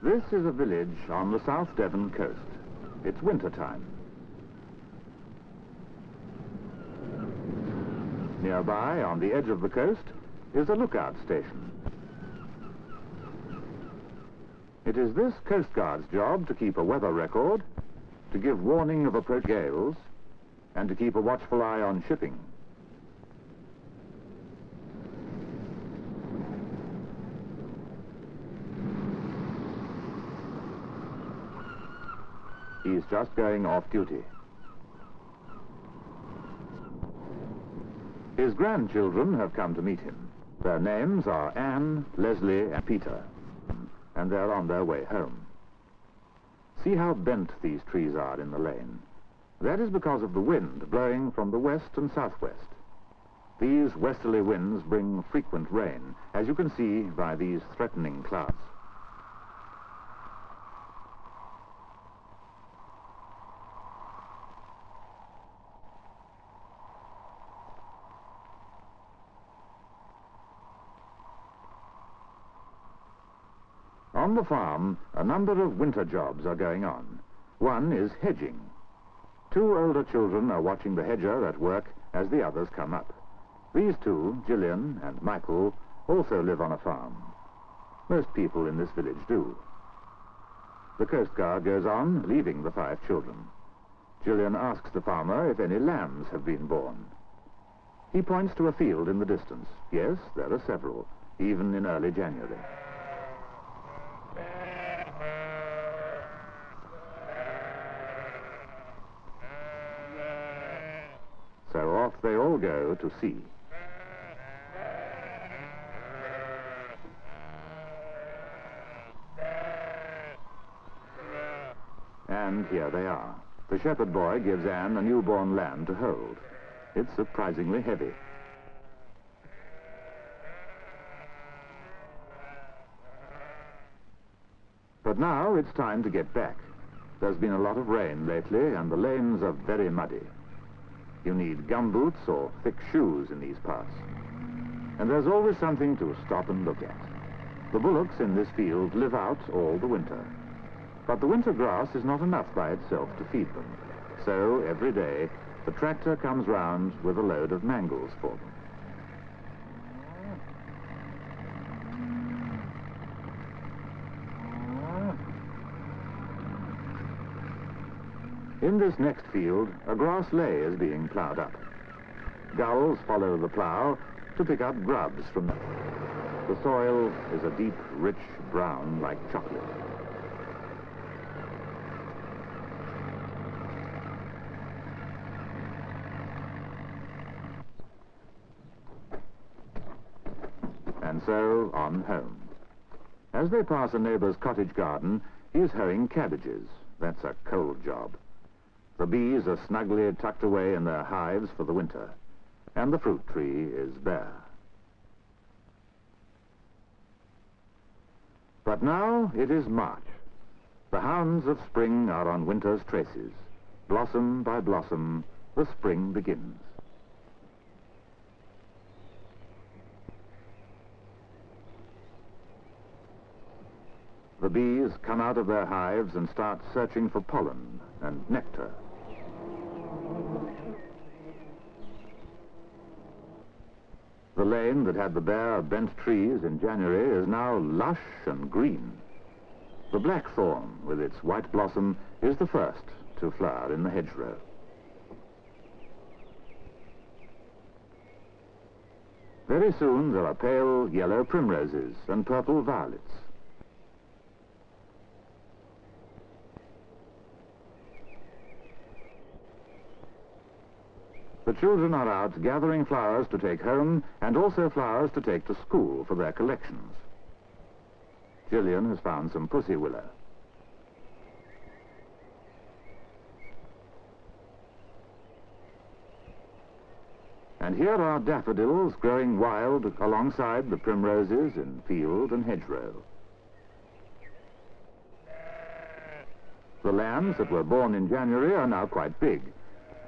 This is a village on the South Devon coast. It's winter time. Nearby, on the edge of the coast, is a lookout station. It is this Coast Guard's job to keep a weather record, to give warning of approach gales, and to keep a watchful eye on shipping. He's just going off duty. His grandchildren have come to meet him. Their names are Anne, Leslie, and Peter, and they're on their way home. See how bent these trees are in the lane. That is because of the wind blowing from the west and southwest. These westerly winds bring frequent rain, as you can see by these threatening clouds. On the farm, a number of winter jobs are going on. One is hedging. 2 older children are watching the hedger at work as the others come up. These two, Gillian and Michael, also live on a farm. Most people in this village do. The Coast Guard goes on, leaving the 5 children. Gillian asks the farmer if any lambs have been born. He points to a field in the distance. Yes, there are several, even in early January. So off they all go to see. And here they are. The shepherd boy gives Anne a newborn lamb to hold. It's surprisingly heavy. But now it's time to get back. There's been a lot of rain lately, and the lanes are very muddy. You need gumboots or thick shoes in these parts. And there's always something to stop and look at. The bullocks in this field live out all the winter. But the winter grass is not enough by itself to feed them. So every day, the tractor comes round with a load of mangles for them. In this next field, a grass lay is being ploughed up. Gulls follow the plough to pick up grubs from the... The soil is a deep, rich brown like chocolate. And so on home. As they pass a neighbor's cottage garden, he is hoeing cabbages. That's a cold job. The bees are snugly tucked away in their hives for the winter, and the fruit tree is bare. But now it is March. The hounds of spring are on winter's traces. Blossom by blossom, the spring begins. The bees come out of their hives and start searching for pollen and nectar. The lane that had the bare, bent trees in January is now lush and green. The blackthorn, with its white blossom, is the first to flower in the hedgerow. Very soon there are pale yellow primroses and purple violets. The children are out gathering flowers to take home and also flowers to take to school for their collections. Gillian has found some pussy willow. And here are daffodils growing wild alongside the primroses in field and hedgerow. The lambs that were born in January are now quite big.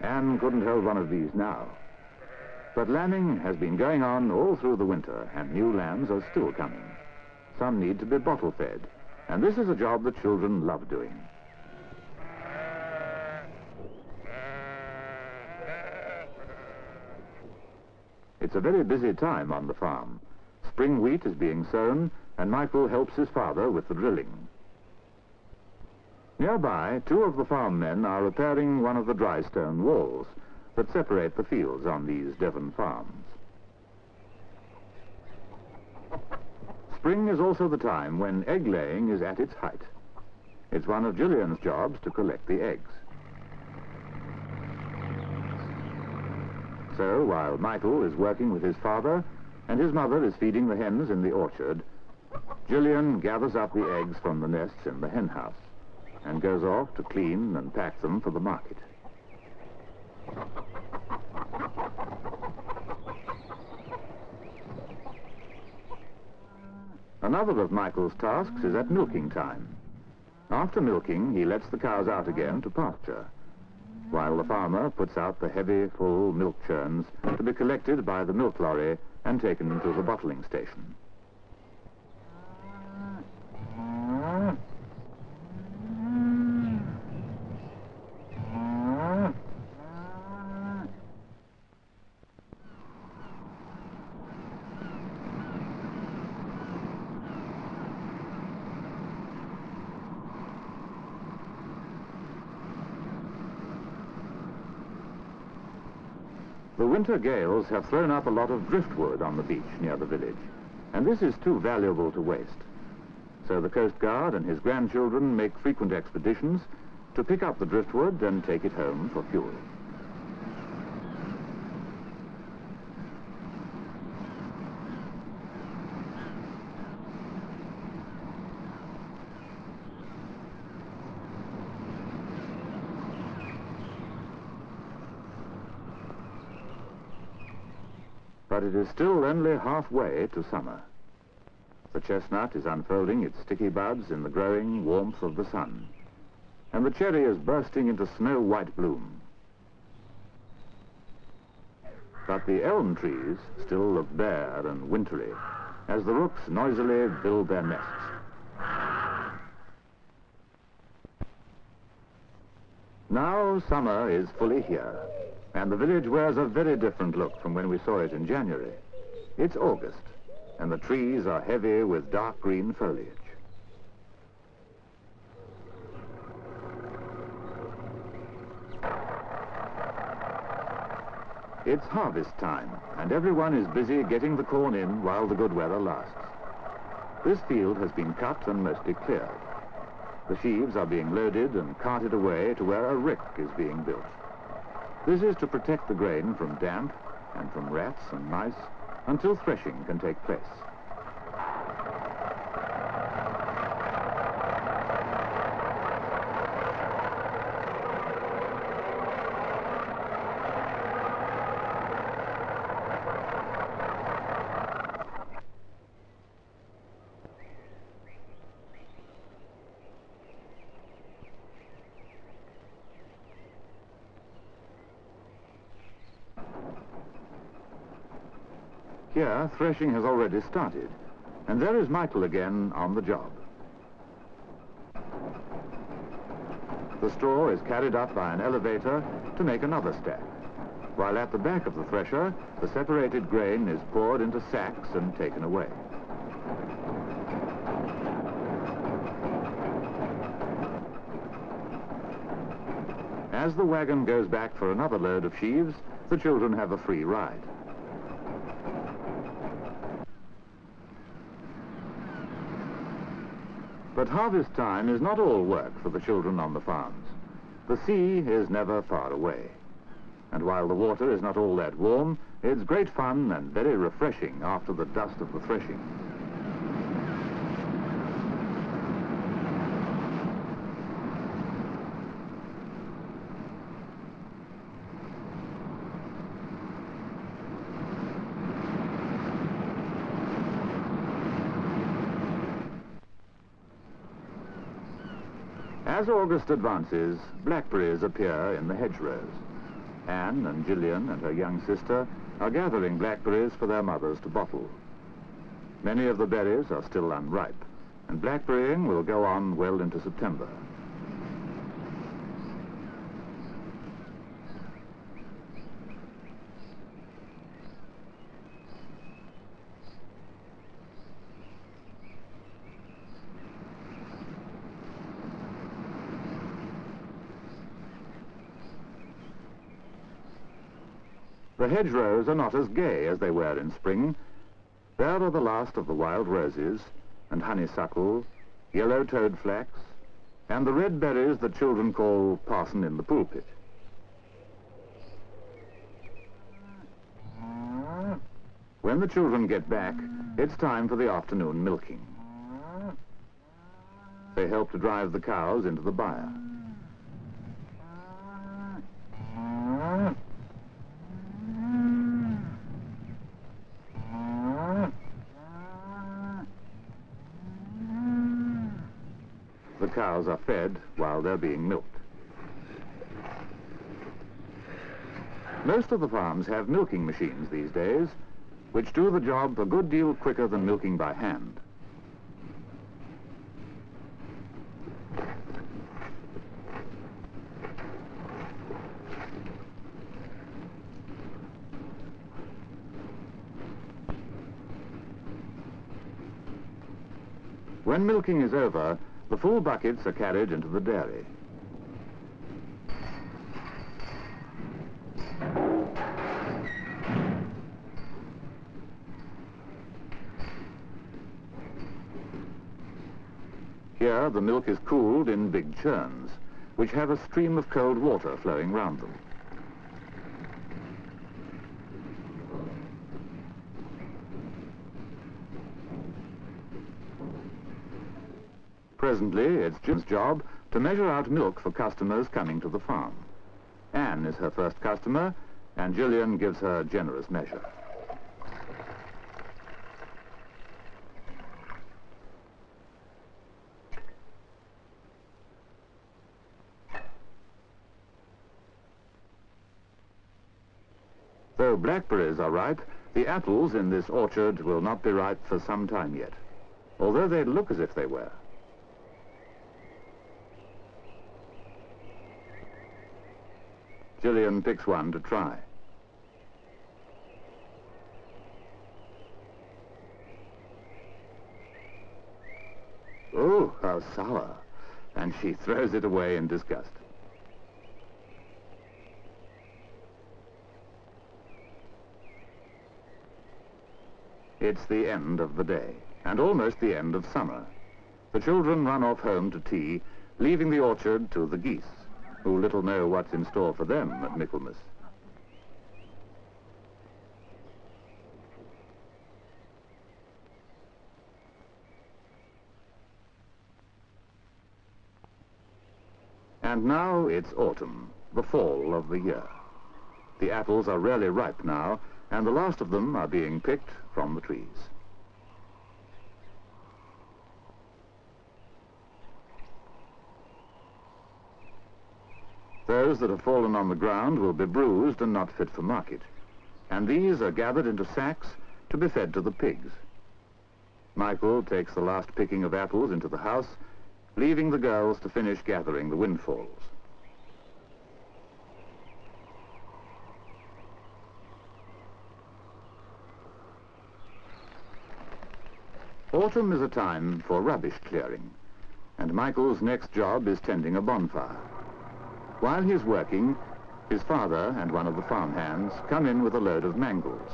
Anne couldn't hold one of these now. But lambing has been going on all through the winter, and new lambs are still coming. Some need to be bottle-fed, And this is a job that children love doing. It's a very busy time on the farm. Spring wheat is being sown, and Michael helps his father with the drilling. Nearby, two of the farm men are repairing one of the dry stone walls that separate the fields on these Devon farms. Spring is also the time when egg-laying is at its height. It's one of Gillian's jobs to collect the eggs. So, while Michael is working with his father and his mother is feeding the hens in the orchard, Gillian gathers up the eggs from the nests in the hen house and goes off to clean and pack them for the market. Another of Michael's tasks is at milking time. After milking, he lets the cows out again to pasture, while the farmer puts out the heavy, full milk churns to be collected by the milk lorry and taken to the bottling station. The winter gales have thrown up a lot of driftwood on the beach near the village, and this is too valuable to waste. So the Coast Guard and his grandchildren make frequent expeditions to pick up the driftwood and take it home for fuel. But it is still only halfway to summer. The chestnut is unfolding its sticky buds in the growing warmth of the sun, and the cherry is bursting into snow-white bloom. But the elm trees still look bare and wintry as the rooks noisily build their nests. Now summer is fully here, and the village wears a very different look from when we saw it in January. It's August, and the trees are heavy with dark green foliage. It's harvest time, and everyone is busy getting the corn in while the good weather lasts. This field has been cut and mostly cleared. The sheaves are being loaded and carted away to where a rick is being built. This is to protect the grain from damp and from rats and mice until threshing can take place. Here, threshing has already started, and there is Michael again on the job. The straw is carried up by an elevator to make another stack, while at the back of the thresher, the separated grain is poured into sacks and taken away. As the wagon goes back for another load of sheaves, the children have a free ride. But harvest time is not all work for the children on the farms. The sea is never far away. And while the water is not all that warm, it's great fun and very refreshing after the dust of the threshing. As August advances, blackberries appear in the hedgerows. Anne and Gillian and her young sister are gathering blackberries for their mothers to bottle. Many of the berries are still unripe, and blackberrying will go on well into September. The hedgerows are not as gay as they were in spring. There are the last of the wild roses and honeysuckle, yellow toadflax, and the red berries that children call parson in the pulpit. When the children get back, it's time for the afternoon milking. They help to drive the cows into the byre. The cows are fed while they're being milked. Most of the farms have milking machines these days, which do the job a good deal quicker than milking by hand. When milking is over, the full buckets are carried into the dairy. Here, the milk is cooled in big churns, which have a stream of cold water flowing round them. Presently, it's Jim's job to measure out milk for customers coming to the farm. Anne is her first customer, and Gillian gives her generous measure. Though blackberries are ripe, the apples in this orchard will not be ripe for some time yet, although they look as if they were. Gillian picks one to try. Oh, how sour! And she throws it away in disgust. It's the end of the day, and almost the end of summer. The children run off home to tea, leaving the orchard to the geese, who little know what's in store for them at Michaelmas. And now it's autumn, the fall of the year. The apples are really ripe now, and the last of them are being picked from the trees. Those that have fallen on the ground will be bruised and not fit for market, and these are gathered into sacks to be fed to the pigs. Michael takes the last picking of apples into the house, leaving the girls to finish gathering the windfalls. Autumn is a time for rubbish clearing, and Michael's next job is tending a bonfire. While he's working, his father and one of the farmhands come in with a load of mangels.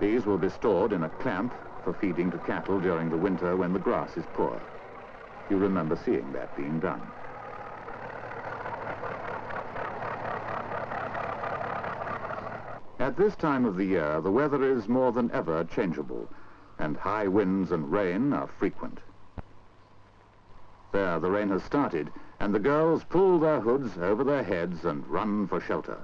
These will be stored in a clamp for feeding to cattle during the winter when the grass is poor. You remember seeing that being done. At this time of the year, the weather is more than ever changeable, and high winds and rain are frequent. There, the rain has started, and the girls pull their hoods over their heads and run for shelter.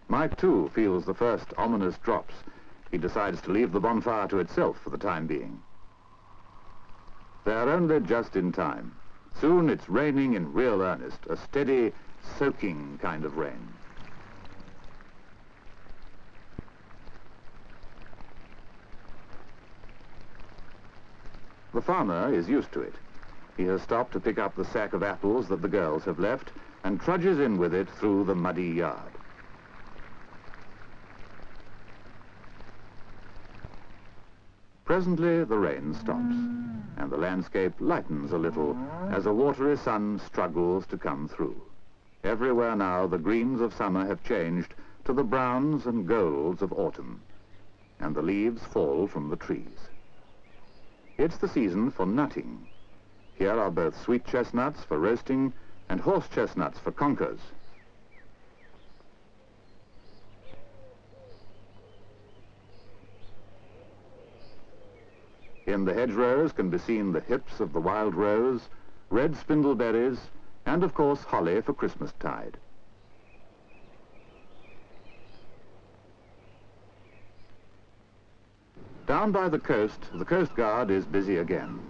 Mike, too, feels the first ominous drops. He decides to leave the bonfire to itself for the time being. They're only just in time. Soon it's raining in real earnest, a steady, soaking kind of rain. The farmer is used to it. He has stopped to pick up the sack of apples that the girls have left and trudges in with it through the muddy yard. Presently the rain stops, and the landscape lightens a little as a watery sun struggles to come through. Everywhere now the greens of summer have changed to the browns and golds of autumn, and the leaves fall from the trees. It's the season for nutting. Here are both sweet chestnuts for roasting and horse chestnuts for conkers. In the hedgerows can be seen the hips of the wild rose, red spindleberries, and of course holly for Christmastide. Down by the Coast Guard is busy again.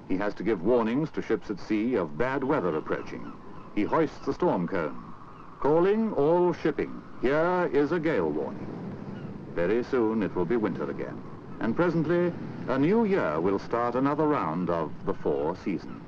He has to give warnings to ships at sea of bad weather approaching. He hoists the storm cone, calling all shipping. Here is a gale warning. Very soon it will be winter again, and presently a new year will start another round of the 4 seasons.